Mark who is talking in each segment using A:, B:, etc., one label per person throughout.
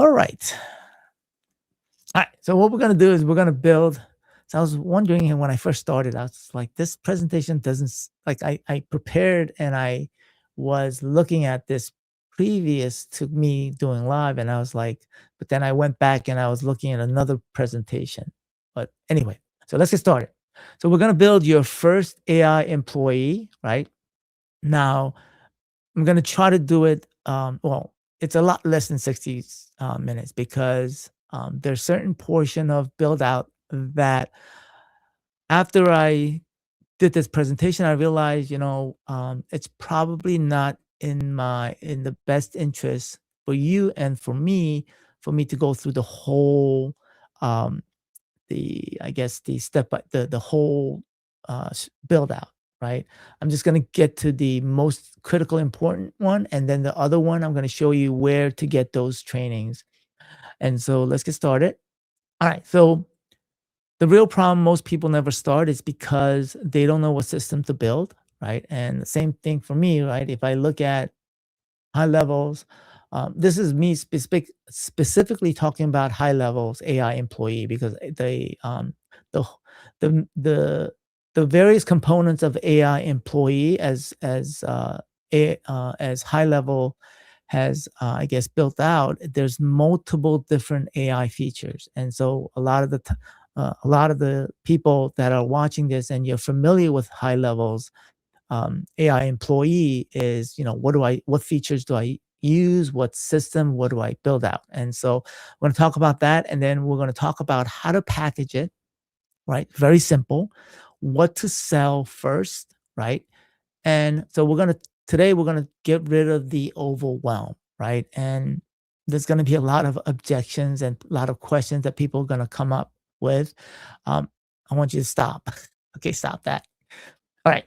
A: All right. All right. So what we're going to do is we're going to build. So I was wondering when I first started, I was like, this presentation doesn't like I prepared and I was looking at this previous to me doing live. And I was like, but then I went back and I was looking at another presentation. But anyway, so let's get started. So we're going to build your first AI employee, right? Now, I'm gonna try to do it. Well, it's a lot less than 60 minutes because there's certain portion of build out that after I did this presentation, I realized, it's probably not in the best interest for you and for me to go through the whole um, I guess the step by the whole build out, right? I'm just going to get to the most critical important one, and then the other one I'm going to show you where to get those trainings. And so let's get started. All right. So the real problem most people never start is because they don't know what system to build, right? And the same thing for me, right? If I look at high levels. This is me specifically talking about high levels AI employee because the the the the various components of AI employee as high level has I guess built out. There's multiple different AI features, and so a lot of the people that are watching this and you're familiar with high levels AI employee is, what features do I use? What system? What do I build out? And so we're going to talk about that. And then we're going to talk about how to package it, right? Very simple. What to sell first, right? And so today we're going to get rid of the overwhelm, right? And there's going to be a lot of objections and a lot of questions that people are going to come up with. I want you to stop. Okay, stop that. All right.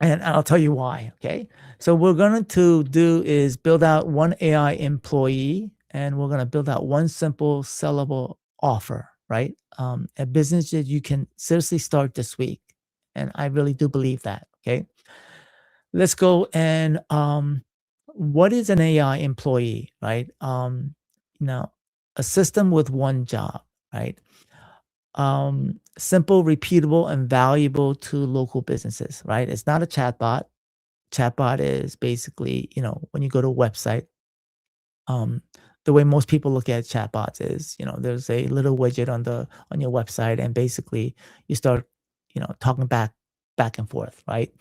A: And I'll tell you why, okay? So what we're going to do is build out one AI employee, and we're going to build out one simple sellable offer, right? A business that you can seriously start this week. And I really do believe that, okay? Let's go and what is an AI employee, right? Now, a system with one job, right? Simple, repeatable, and valuable to local businesses, right? It's not a chatbot. Chatbot is basically, when you go to a website, um, the way most people look at chatbots is, there's a little widget on your website, and basically you start, talking back and forth, right?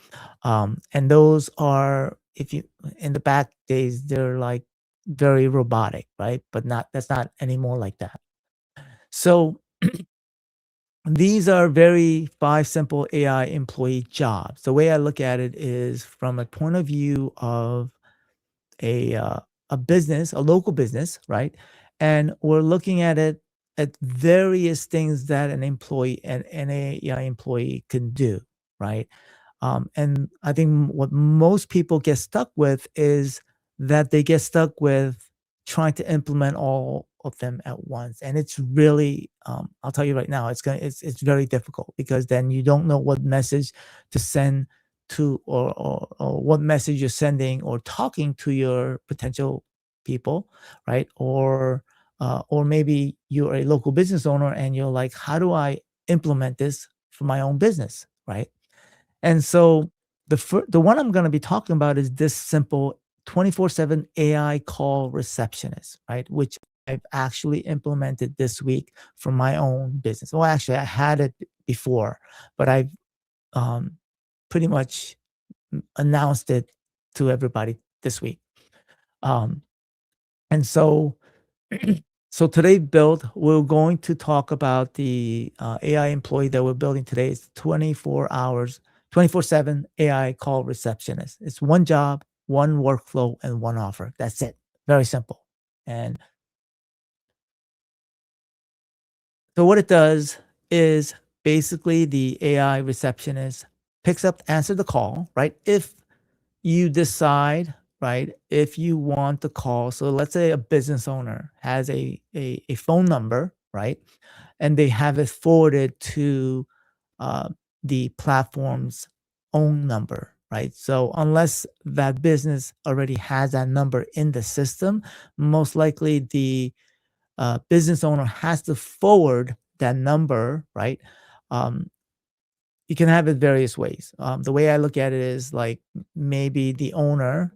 A: And those are, if you in the back days, they're like very robotic, right? But not that's not anymore like that. So these are very 5 simple AI employee jobs. The way I look at it is from a point of view of a uh, a business, a local business, right? And we're looking at it at various things that an AI employee can do, right? And I think what most people get stuck with is that they get stuck with trying to implement all of them at once, and it's really, I'll tell you right now, it's very difficult because then you don't know what message to send to or what message you're sending or talking to your potential people, right? Or maybe you're a local business owner and you're like, how do I implement this for my own business, right? And so the one I'm going to be talking about is this simple 24/7 AI call receptionist, right? Which I've actually implemented this week for my own business. Well, actually, I had it before, but I've um, pretty much announced it to everybody this week. Um, and so, so today build, we're going to talk about the AI employee that we're building today. It's 24 hours, 24/7 AI call receptionist. It's one job, one workflow, and one offer. That's it. Very simple. And so what it does is basically the AI receptionist picks up, answer the call, right? If you decide, right, if you want the call. So let's say a business owner has a phone number, right? And they have it forwarded to uh, the platform's own number, right? So unless that business already has that number in the system, most likely business owner has to forward that number, right? Um, you can have it various ways. The way I look at it is like maybe the owner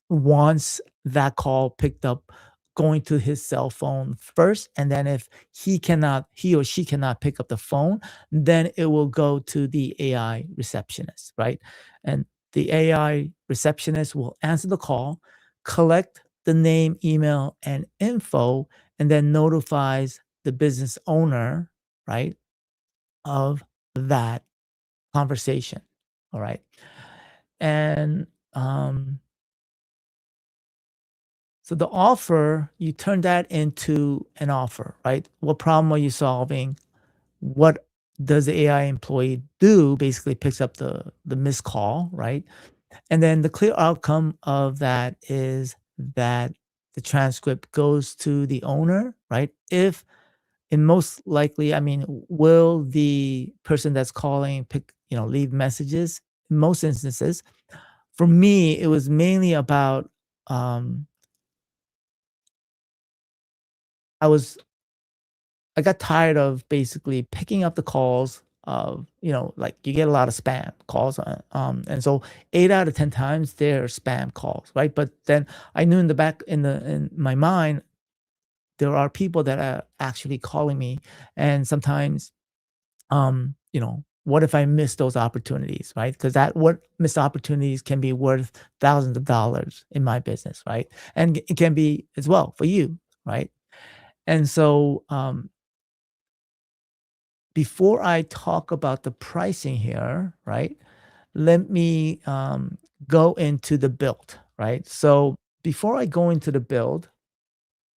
A: wants that call picked up going to his cell phone first, and then if he or she cannot pick up the phone, then it will go to the AI receptionist, right? And the AI receptionist will answer the call, collect the name, email, and info, and then notifies the business owner, right, of that conversation. All right. And so the offer, you turn that into an offer, right? What problem are you solving? What does the AI employee do? Basically picks up the missed call, right? And then the clear outcome of that is that the transcript goes to the owner, right? If and most likely, I mean, will the person that's calling leave messages? In most instances, for me, it was mainly about um, I was I got tired of basically picking up the calls of, like you get a lot of spam calls, and so 8 out of 10 times they're spam calls, right? But then I knew in my mind there are people that are actually calling me, and sometimes, what if I miss those opportunities, right? Because that what missed opportunities can be worth thousands of dollars in my business, right? And it can be as well for you, right? And so, before I talk about the pricing here, right, let me go into the build, right? So before I go into the build,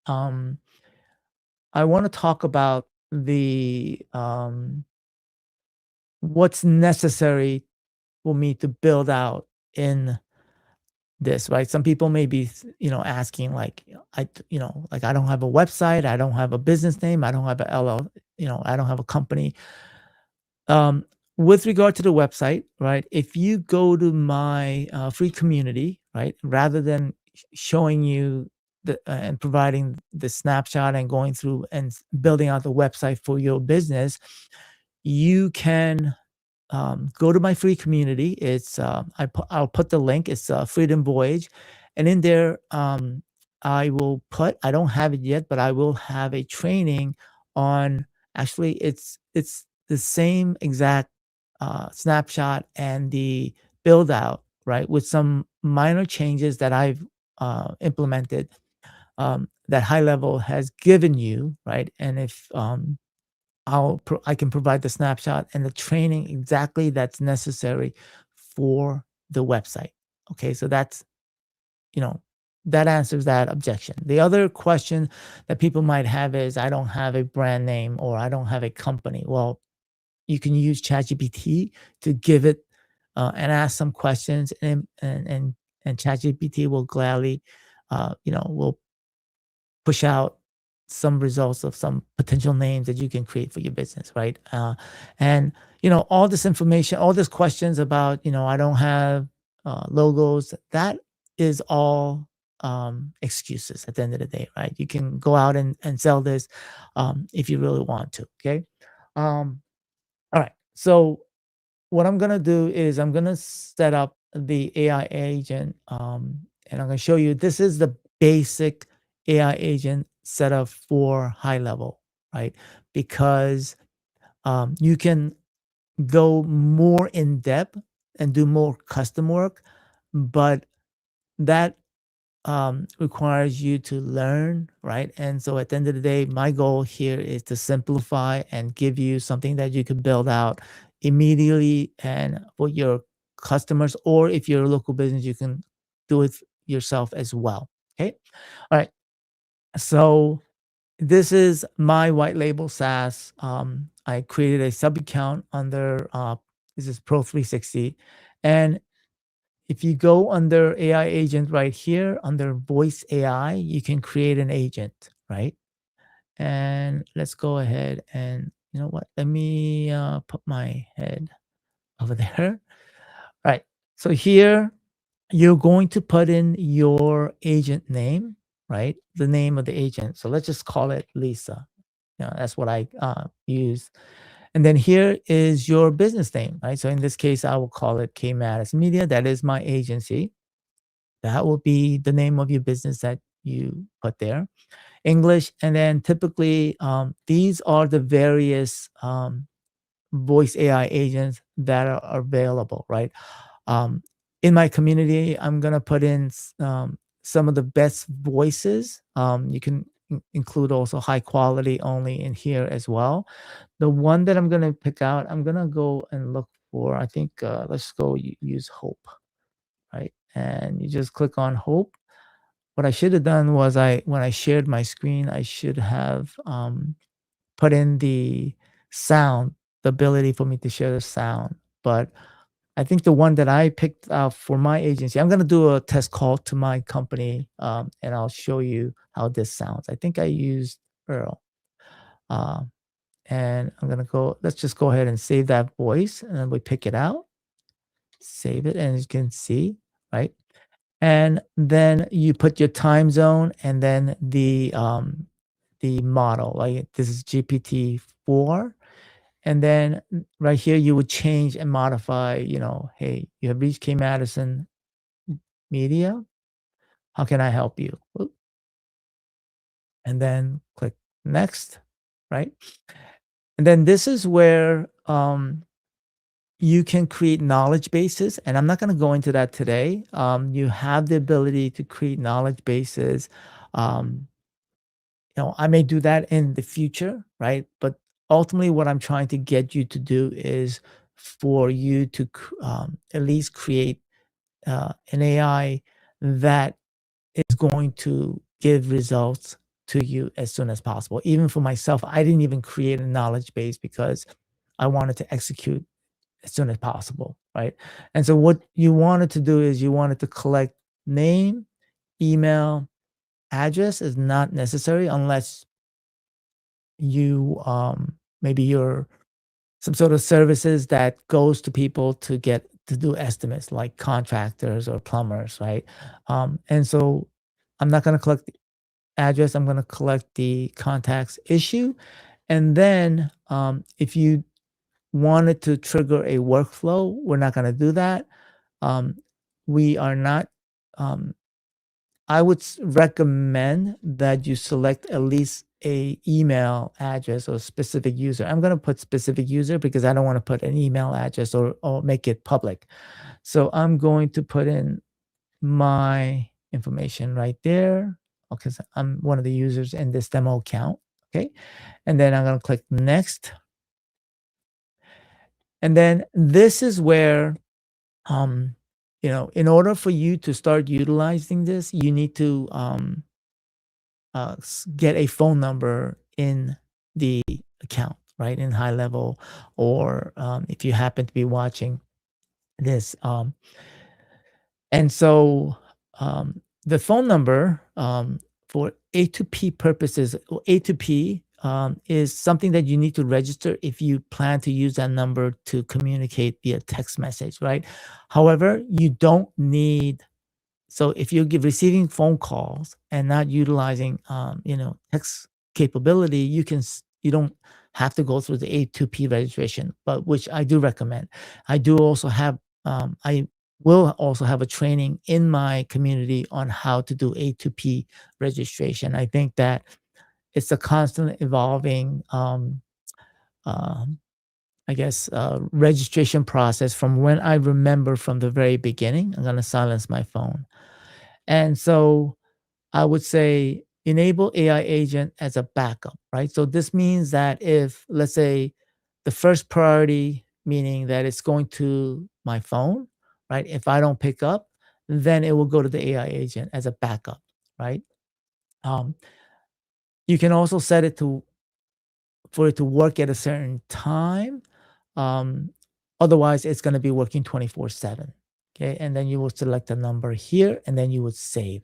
A: um, I want to talk about the what's necessary for me to build out in this, right? Some people may be, asking like, like I don't have a website, I don't have a business name, I don't have a LL, I don't have a company. Um, with regard to the website, right? If you go to my free community, right, rather than showing you and providing the snapshot and going through and building out the website for your business, you can go to my free community. I'll put the link. It's Freedom Voyage, and in there, I will put. I don't have it yet, but I will have a training on. Actually, it's the same exact snapshot and the build out, right, with some minor changes that I've implemented, that High Level has given you, right, and if I can provide the snapshot and the training exactly that's necessary for the website. Okay, so you know, that answers that objection. The other question that people might have is, I don't have a brand name or I don't have a company. Well, you can use ChatGPT to give it and ask some questions, and ChatGPT will gladly, will push out some results of some potential names that you can create for your business, right? And all this information, all these questions about, I don't have logos. That is all excuses at the end of the day, right? You can go out and sell this if you really want to. Okay. Um, all right. So what I'm gonna do is I'm gonna set up the AI agent, and I'm gonna show you this is the basic AI agent setup for High Level, right? Because you can go more in depth and do more custom work, but that requires you to learn, right? And so at the end of the day, my goal here is to simplify and give you something that you can build out immediately and for your customers, or if you're a local business, you can do it yourself as well. Okay. All right. So this is my white label SaaS. I created a sub account under this is Pro 360. And if you go under AI agent right here, under voice AI, you can create an agent, right? And let's go ahead and you know what? Let me put my head over there. Right. So here you're going to put in your agent name, right? The name of the agent. So let's just call it Lisa. That's what I use. And then here is your business name, right? So in this case, I will call it K Madison Media. That is my agency. That will be the name of your business that you put there. English, and then typically these are the various voice AI agents that are available, right? Um, in my community, I'm gonna put in some of the best voices. You can include also high quality only in here as well. The one that I'm gonna pick out, I'm gonna go and look for. I think let's go use Hope, right? And you just click on Hope. What I should have done was when I shared my screen, I should have put in the sound, the ability for me to share the sound. But I think the one that I picked out for my agency, I'm gonna do a test call to my company, and I'll show you how this sounds. I think I used Earl, uh, and I'm gonna go. Let's just go ahead and save that voice, and then we pick it out, save it, and as you can see, right? And then you put your time zone and then the model, like this is GPT-4. And then right here, you would change and modify, hey, you have reached K Madison Media. How can I help you? Oop, and then click next, right? And then this is where you can create knowledge bases. And I'm not going to go into that today. You have the ability to create knowledge bases. Um, I may do that in the future, right? But ultimately, what I'm trying to get you to do is for you to at least create an AI that is going to give results to you as soon as possible. Even for myself, I didn't even create a knowledge base because I wanted to execute as soon as possible, right? And so, what you wanted to do is you wanted to collect name, email, address is not necessary unless you maybe you're some sort of services that goes to people to get to do estimates like contractors or plumbers, right? And so I'm not going to collect the address, I'm going to collect the contacts issue. And then if you wanted to trigger a workflow, we're not going to do that. um, we are not um, I would recommend that you select at least a email address or specific user. I'm going to put specific user because I don't want to put an email address or make it public. So I'm going to put in my information right there because I'm one of the users in this demo account. Okay. And then I'm going to click next. And then this is where, um, in order for you to start utilizing this, you need to get a phone number in the account, right? In HighLevel, or if you happen to be watching this. And so the phone number for A2P purposes, A2P is something that you need to register if you plan to use that number to communicate via text message, right? However, you don't need so if you're receiving phone calls and not utilizing, text capability, you don't have to go through the A2P registration, but which I do recommend. I do also have, I will also have a training in my community on how to do A2P registration. I think that it's a constant evolving, um, I guess, registration process from when I remember from the very beginning. I'm going to silence my phone. And so I would say enable AI agent as a backup, right? So this means that if, let's say, the first priority, meaning that it's going to my phone, right? If I don't pick up, then it will go to the AI agent as a backup, right? Um, you can also set it to for it to work at a certain time. Um, Otherwise, it's going to be working 24/7. Okay. And then you will select a number here and then you would save.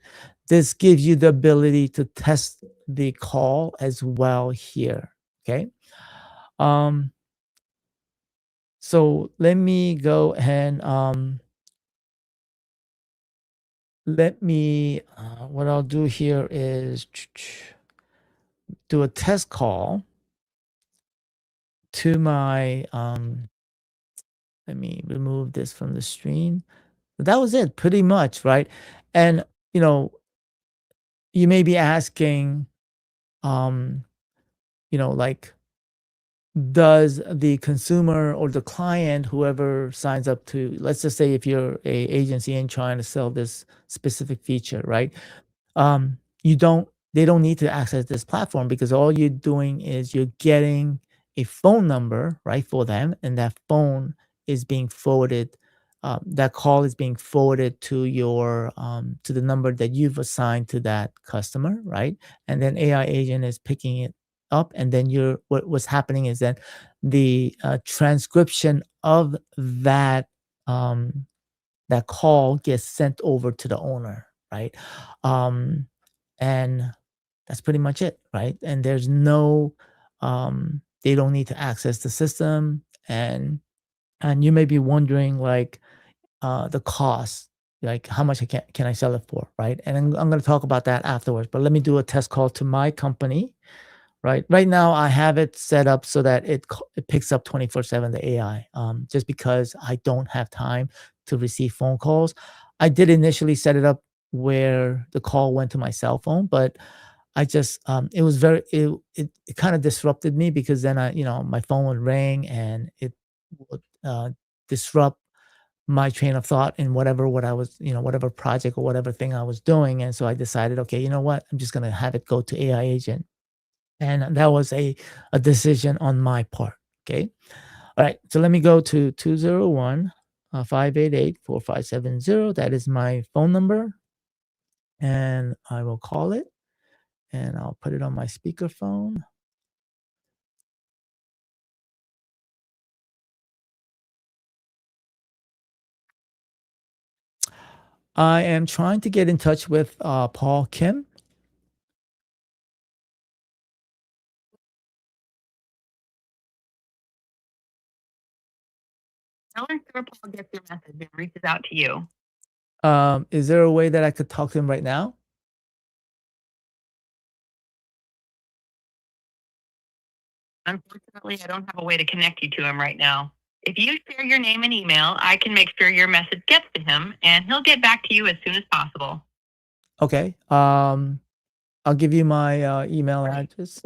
A: This gives you the ability to test the call as well here. Okay. Um, so let me go and let me, what I'll do here is do a test call to my, let me remove this from the screen. That was it pretty much, right? And, you know, you may be asking, um, like, does the consumer or the client, whoever signs up to, let's just say if you're a agency and trying to sell this specific feature, right? You don't They don't need to access this platform because all you're doing is you're getting a phone number, right, for them, and that phone is being forwarded. That call is being forwarded to your to the number that you've assigned to that customer, right? And then AI agent is picking it up, and then what's happening is that the transcription of um, that call gets sent over to the owner, right? Um, and that's pretty much it, right? And there's no, they don't need to access the system, and you may be wondering like the cost, like how much can I sell it for, right? And I'm going to talk about that afterwards. But let me do a test call to my company. Right now, I have it set up so that it picks up 24/7 the AI, just because I don't have time to receive phone calls. I did initially set it up where the call went to my cell phone, but I just it was very it kind of disrupted me because then my phone would ring and it would disrupt my train of thought in what I was, whatever project or whatever thing I was doing. And so I decided, okay, you know what? I'm just gonna have it go to AI agent, and that was a decision on my part. Okay. All right. So let me go to 201 588 4570. That is my phone number. And I will call it and I'll put it on my speakerphone. I am trying to get in touch with Paul Kim.
B: Tell her Paul gets your message and reaches out to you.
A: Is there a way that I could talk to him right now?
B: Unfortunately, I don't have a way to connect you to him right now. If you share your name and email, I can make sure your message gets to him and he'll get back to you as soon as possible.
A: Okay. I'll give you my email address.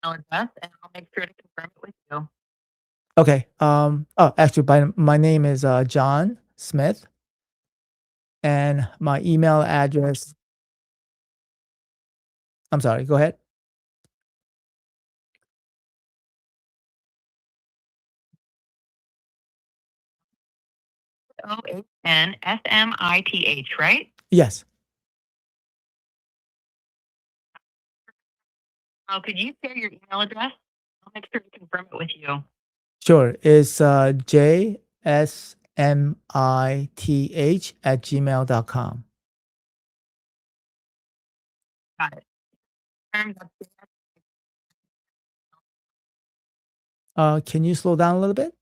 B: Email address, and I'll make sure to confirm it with you.
A: Okay. Oh, actually, my name is John Smith, and my email address. I'm sorry. Go ahead.
B: OHNSMITH, right?
A: Yes.
B: Oh, could you share your email address? I'll make sure to confirm it with you.
A: Sure. It's JSMITH@gmail.com.
B: Got it.
A: Can you slow down a little bit?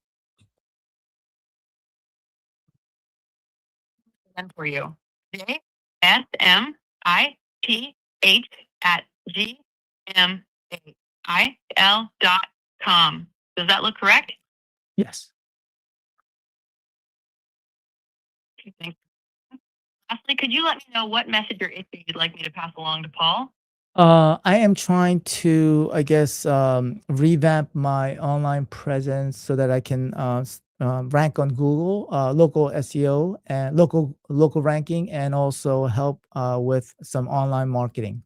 B: Again for you. JSMITH@gmail.com. Does that look correct?
A: Yes.
B: Thanks. Lastly, could you let me know what message or issue you'd like me to pass along to Paul?
A: I am trying to, I guess, revamp my online presence so that I can rank on Google, local SEO and local ranking, and also help with some online marketing.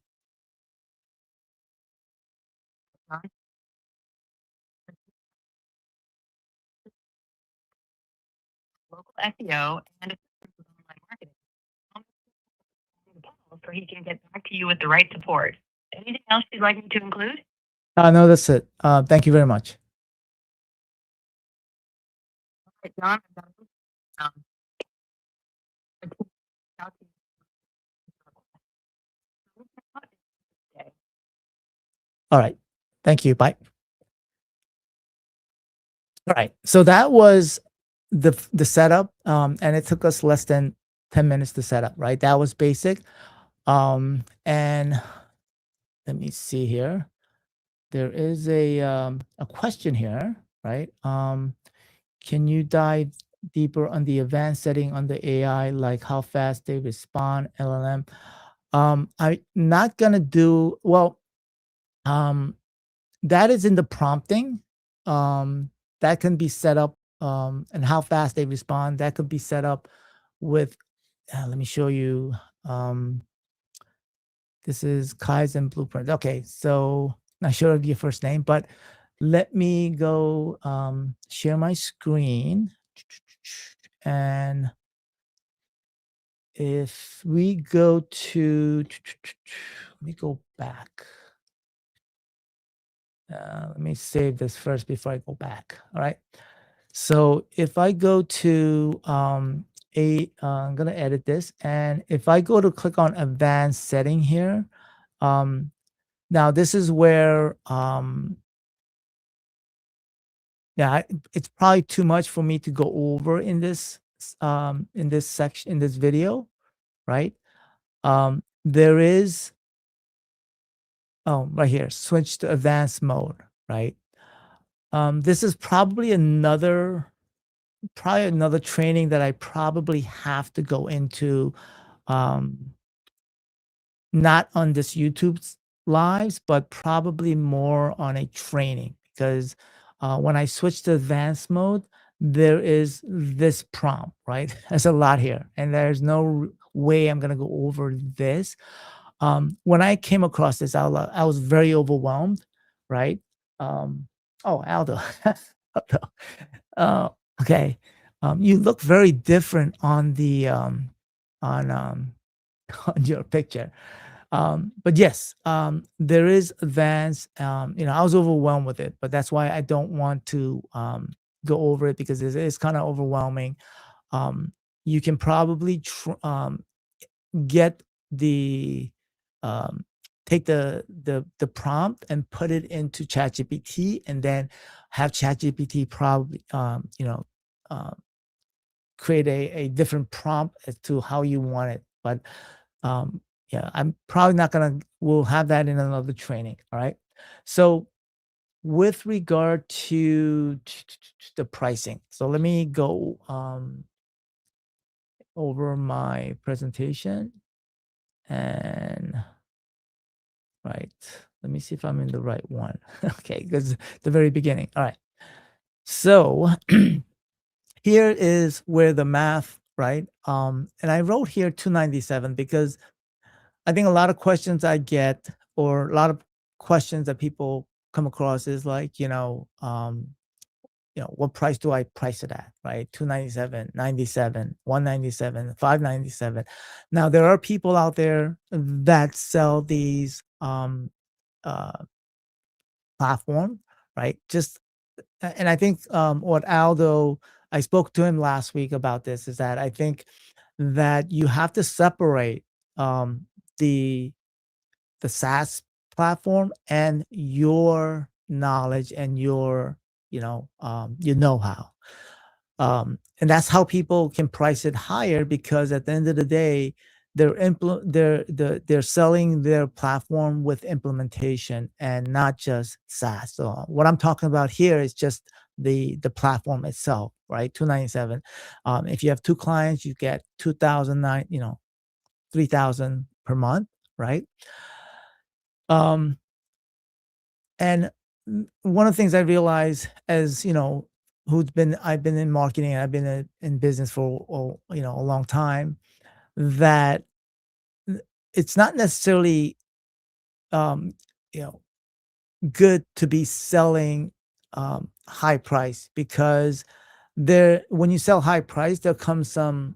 B: Local SEO and online marketing. So he can get back to you with the right support. Anything else you'd like me to include?
A: No, that's it. Thank you very much.
B: Right, John, um,
A: All right. Thank you. Bye. All right. So that was the setup, and it took us less than 10 minutes to set up, right? That was basic. And let me see here. There is a question here, right? Can you dive deeper on the advanced setting on the AI, like how fast they respond, LLM? I'm not gonna do well. Um, that is in the prompting. That can be set up, and how fast they respond. That could be set up with. Let me show you. Um, this is Kaizen Blueprint. Okay, so not sure of your first name, but let me go share my screen. And if we go to, let me go back. Let me save this first before I go back. All right. So if I go to I'm gonna edit this, and if I go to click on advanced setting here, um, now this is where yeah, it's probably too much for me to go over in this section in this video, right? There is right here, switch to advanced mode, right? This is probably another training that I probably have to go into, um, not on this YouTube's lives, but probably more on a training because when I switch to advanced mode, there is this prompt, right? There's a lot here, and there's no way I'm gonna go over this. When I came across this, I was very overwhelmed, right? Um, oh, Aldo. Aldo. Uh, okay. You look very different on the on on your picture. But yes, there is advanced. I was overwhelmed with it, but that's why I don't want to go over it because it is kind of overwhelming. Um, you can probably get the um, take the prompt and put it into ChatGPT, and then have ChatGPT probably uh, create a different prompt as to how you want it. But um, yeah, I'm probably not gonna. We'll have that in another training. All right. So with regard to the pricing, so let me go over my presentation and right. Let me see if I'm in the right one. Okay, because the very beginning. All right. So here is where the math, right? And I wrote here 297 because I think a lot of questions I get, or a lot of questions that people come across is like, what price do I price it at, right? 297, 97, 197, 597. Now there are people out there that sell these uh platform, right? And I think what Aldo, I spoke to him last week about this, is that I think that you have to separate um the the SaaS platform and your knowledge and your know-how. And that's how people can price it higher, because at the end of the day, they're selling their platform with implementation and not just SaaS. So what I'm talking about here is just the platform itself, right? 297. If you have two clients, you get 2,009, 3,000 per month, right? Um, and one of the things I realize, as I've been in marketing, and I've been in business for a long time, that it's not necessarily um, you know good to be selling high price, because when you sell high price, there comes some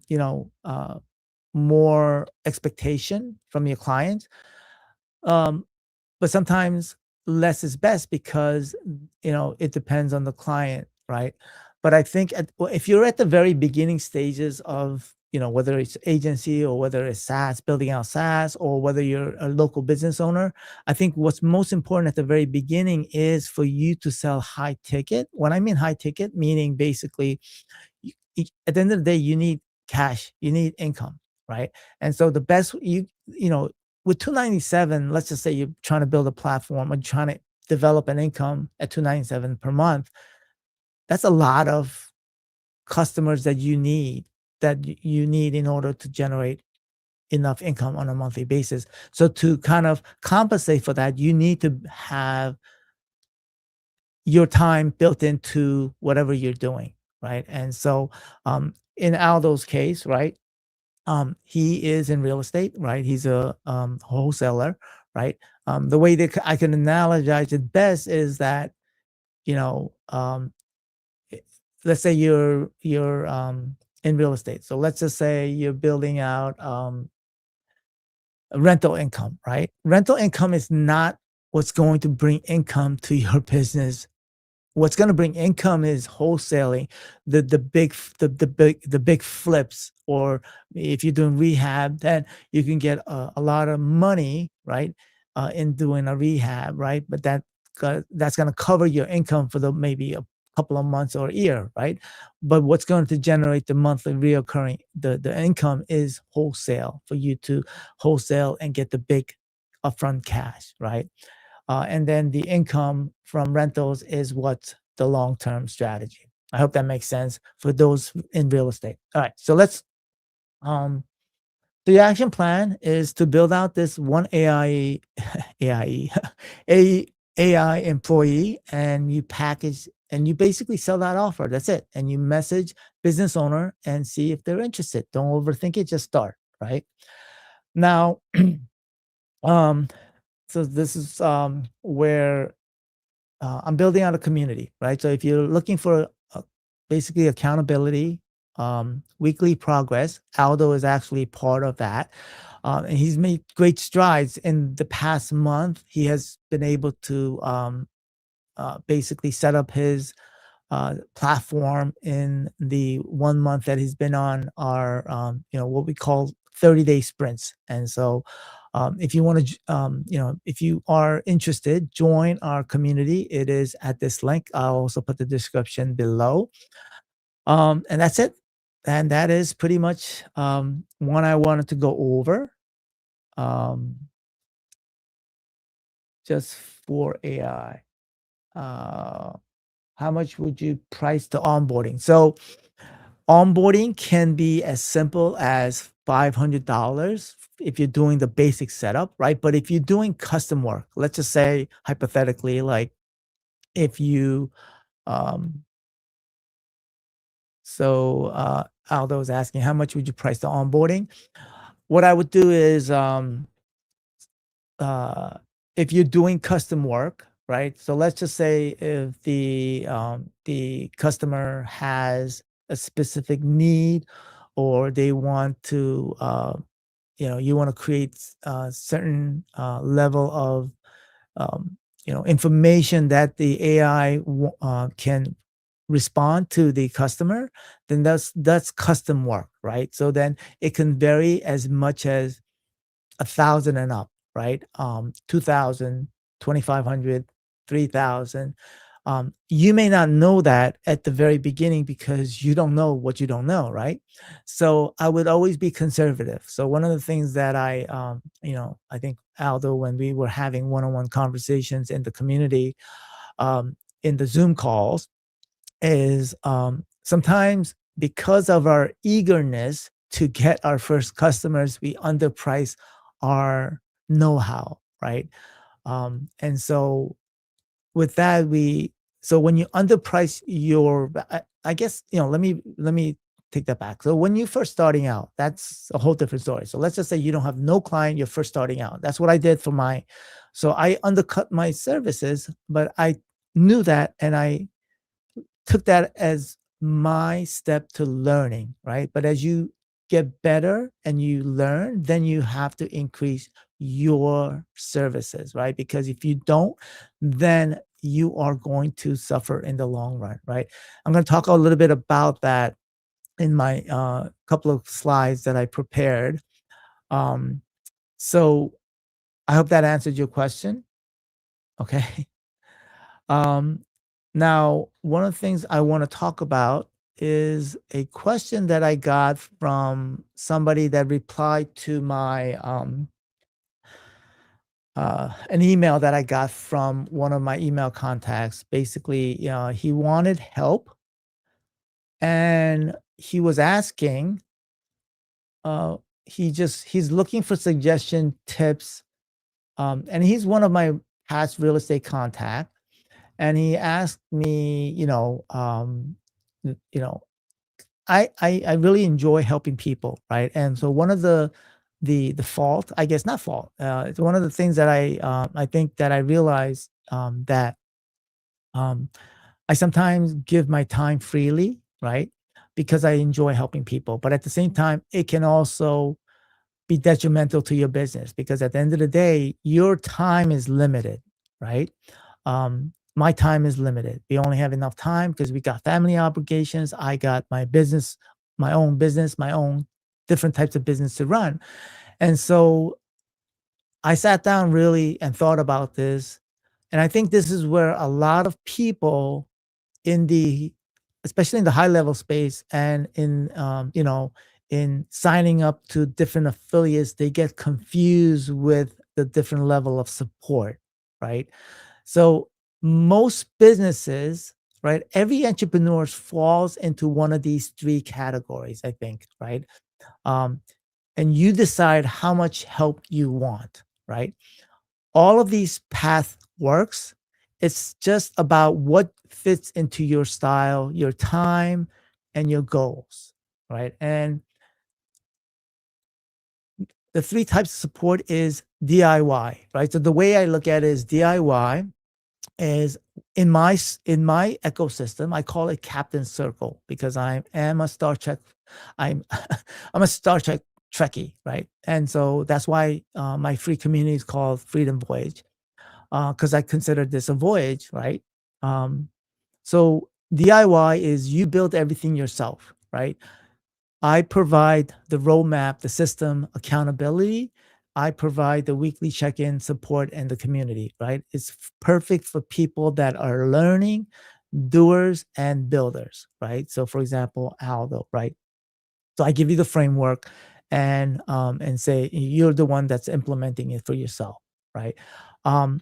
A: more expectation from your client. Um, but sometimes less is best, because it depends on the client, right? But I think if you're at the very beginning stages of whether it's agency, or whether it's SaaS, building out SaaS, or whether you're a local business owner, I think what's most important at the very beginning is for you to sell high ticket. When I mean high ticket, meaning basically at the end of the day, you need cash, you need income, right? And so the best you know, with 297, let's just say you're trying to build a platform or trying to develop an income at 297 per month, that's a lot of customers that you need in order to generate enough income on a monthly basis. So to kind of compensate for that, you need to have your time built into whatever you're doing, right? And so in Aldo's case, right, he is in real estate, right? He's a wholesaler, right? The way that I can analogize it best is that, you know, i- let's say you're in real estate. So let's just say you're building out rental income, right? Rental income is not what's going to bring income to your business. What's gonna bring income is wholesaling, the big flips, or if you're doing rehab, then you can get a lot of money, right, in doing a rehab, right? But that's gonna cover your income for the maybe a couple of months or a year, right? But what's going to generate the monthly reoccurring the income is wholesale, for you to wholesale and get the big upfront cash, right? And then the income from rentals is what's the long-term strategy. I hope that makes sense for those in real estate. All right, so um, the action plan is to build out this one AI, AI, a AI employee, and you package and you basically sell that offer. That's it. And you message business owner and see if they're interested. Don't overthink it. Just start. Right now, um, so this is where I'm building out a community, right? So if you're looking for basically accountability, weekly progress, Aldo is actually part of that. And he's made great strides in the past month. He has been able to basically set up his platform in the 1 month that he's been on our, what we call 30-day sprints. And so, if you want to, if you are interested, join our community. It is at this link. I'll also put the description below. And that's it. And that is pretty much what I wanted to go over, um, just for AI. Uh, how much would you price the onboarding? So, onboarding can be as simple as $500 if you're doing the basic setup, right? But if you're doing custom work, let's just say hypothetically, like if you, um, Aldo was asking, how much would you price the onboarding? What I would do is, uh, if you're doing custom work, right? So let's just say if the customer has a specific need, or they want to, you want to create a certain level of, information that the AI can respond to the customer, then that's custom work, right? So then it can vary as much as 1,000 and up, right? 2,000, 2,500, 3,000. You may not know that at the very beginning because you don't know what you don't know, right? So I would always be conservative. So one of the things that I think Aldo, when we were having one-on-one conversations in the community, in the Zoom calls, is sometimes because of our eagerness to get our first customers, we underprice our know-how, right? And so with that, so when you underprice I guess, let me take that back. So when you first starting out, that's a whole different story. So let's just say you don't have no client, you're first starting out. That's what I did so I undercut my services, but I knew that, and I took that as my step to learning, right? But as you get better and you learn, then you have to increase your services, right? Because if you don't, then you are going to suffer in the long run, right? I'm going to talk a little bit about that in my couple of slides that I prepared. Um, so I hope that answered your question. Okay. Um, Now, one of the things I want to talk about is a question that I got from somebody that replied to my an email that I got from one of my email contacts. Basically, he wanted help and he was asking, uh, he's looking for suggestion tips. And he's one of my past real estate contact. And he asked me, you know, I really enjoy helping people, right? And so one of the fault, I guess not fault, it's one of the things that I think that I realize that um, I sometimes give my time freely, right? Because I enjoy helping people, but at the same time, it can also be detrimental to your business because at the end of the day, your time is limited, right? My time is limited. We only have enough time because we got family obligations. I got my own business, my own different types of business to run. And so I sat down really and thought about this. And I think this is where a lot of people in the especially in the high level space and in signing up to different affiliates, they get confused with the different level of support, right? So most businesses, right, every entrepreneur falls into one of these three categories, I think, right? um, and you decide how much help you want, right? All of these path works. It's just about what fits into your style, your time, and your goals, right? And the three types of support is DIY, right? So the way I look at it is DIY is in my ecosystem. I call it Captain Circle because I am a Star Trek. I'm I'm a Star Trek Trekkie, right? And so that's why my free community is called Freedom Voyage because I consider this a voyage, right? Um, so DIY is you build everything yourself, right? I provide the roadmap, the system, accountability. I provide the weekly check-in support and the community, right? It's perfect for people that are learning, doers, and builders, right? So for example, Aldo, right? So I give you the framework and say you're the one that's implementing it for yourself, right? Um,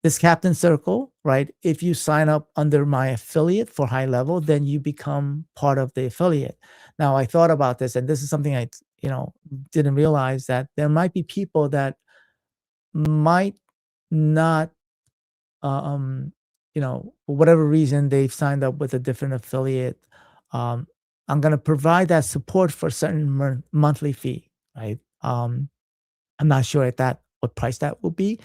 A: this Captain Circle, right? If you sign up under my affiliate for high level, then you become part of the affiliate. Now, I thought about this, and this is something I didn't realize that there might be people that might not, for whatever reason, they've signed up with a different affiliate. Um, I'm going to provide that support for a certain monthly fee, right? I'm not sure at that what price that will be.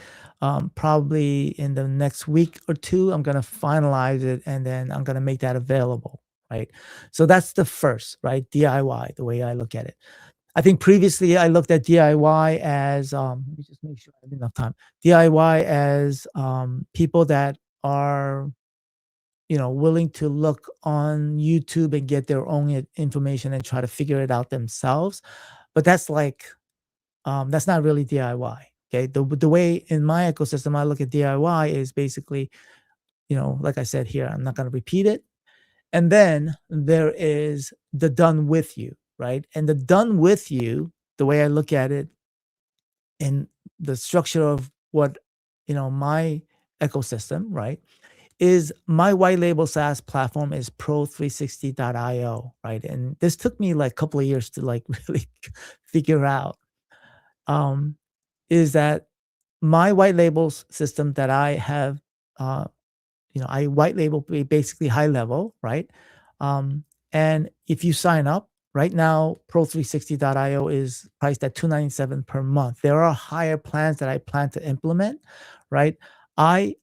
A: Probably in the next week or two, I'm gonna finalize it and then I'm gonna make that available, right? So that's the first, right? DIY, the way I look at it. I think previously I looked at DIY as let me just make sure I have enough time. DIY as people that are willing to look on YouTube and get their own information and try to figure it out themselves. But that's not really DIY. Okay. The way in my ecosystem I look at DIY is basically, like I said here, I'm not going to repeat it. And then there is the done with you, right? And the done with you, the way I look at it in the structure of what, my ecosystem, right? Is my white label SaaS platform is pro360.io, right? And this took me like a couple of years to like really figure out. Um, is that my white labels system that I have, uh, I white label basically high level, right? Um, and if you sign up right now, pro360.io is priced at 297 per month. There are higher plans that I plan to implement, right? I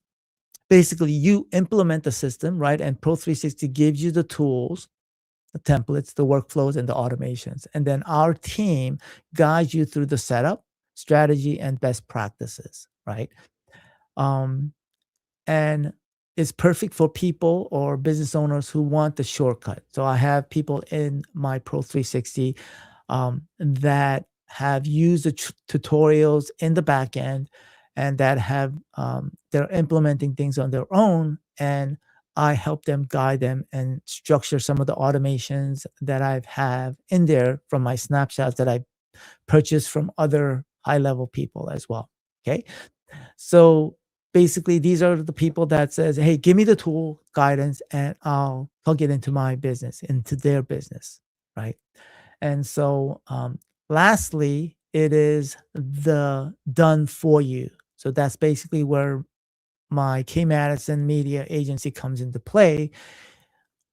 A: basically you implement the system, right? And Pro360 gives you the tools, the templates, the workflows, and the automations. And then our team guides you through the setup, strategy, and best practices, right? Um, and it's perfect for people or business owners who want the shortcut. So I have people in my Pro360 that have used the tutorials in the back end and that have they're implementing things on their own and I help them guide them and structure some of the automations that I've have in there from my snapshots that I purchased from other high level people as well. Okay. So basically these are the people that says, hey, give me the tool guidance and I'll plug it into my business, into their business. Right. And so lastly, it is the done for you. So that's basically where my K Madison Media Agency comes into play.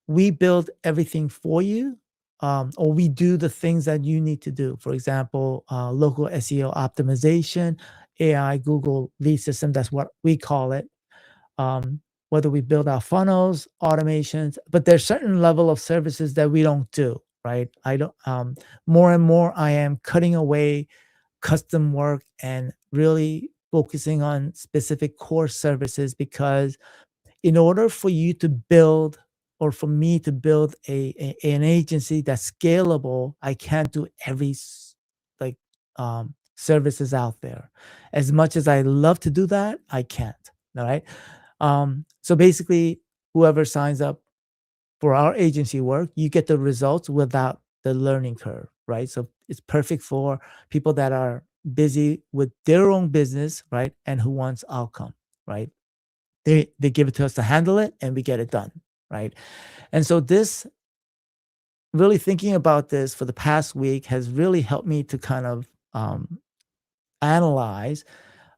A: We build everything for you, or we do the things that you need to do. For example, local SEO optimization, AI Google lead system. That's what we call it. Whether we build our funnels, automations, but there's certain level of services that we don't do. Right? I don't. More and more, I am cutting away custom work and really focusing on specific core services because in order for you to build or for me to build an agency that's scalable, I can't do every like services out there. As much as I love to do that, I can't. All right. So basically, whoever signs up for our agency work, you get the results without the learning curve, right? So it's perfect for people that are busy with their own business, right? And who wants outcome, right? They give it to us to handle it and we get it done, right? And so this really thinking about this for the past week has really helped me to kind of analyze.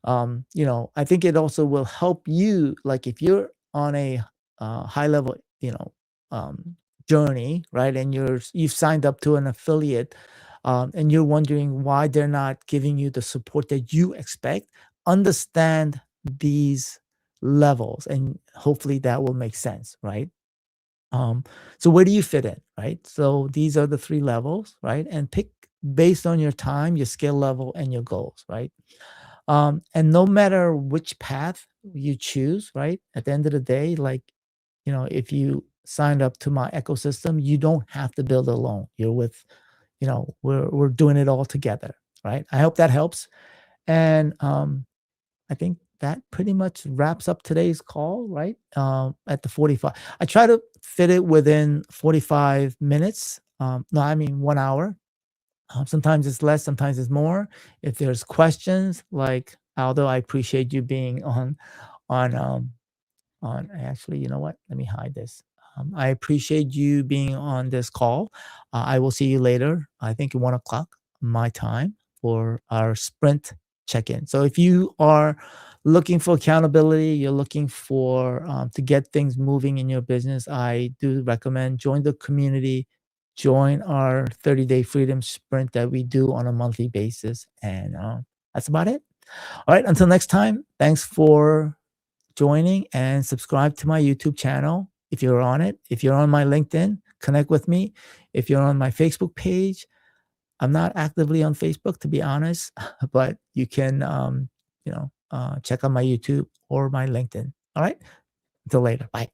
A: I think it also will help you, like if you're on a high level, um, journey, right? And you've signed up to an affiliate, and you're wondering why they're not giving you the support that you expect. Understand these levels, and hopefully that will make sense, right? Um, so where do you fit in, right? So these are the three levels, right? And pick based on your time, your skill level, and your goals, right? And no matter which path you choose, right? At the end of the day, like, if you signed up to my ecosystem, you don't have to build alone. You're with, we're doing it all together, right? I hope that helps. And I think that pretty much wraps up today's call, right? At the 45. I try to fit it within 45 minutes. No, I mean 1 hour. Sometimes it's less, sometimes it's more. If there's questions, like Aldo, I appreciate you being on actually, you know what? Let me hide this. I appreciate you being on this call. I will see you later. I think at 1 o'clock my time for our sprint check-in. So if you are looking for accountability, you're looking for to get things moving in your business, I do recommend join the community, join our 30-day freedom sprint that we do on a monthly basis, and that's about it. All right, until next time, thanks for joining and subscribe to my YouTube channel if you're on it. If you're on my LinkedIn, connect with me. If you're on my Facebook page, I'm not actively on Facebook to be honest, but you can check out my YouTube or my LinkedIn. All right. Until later. Bye.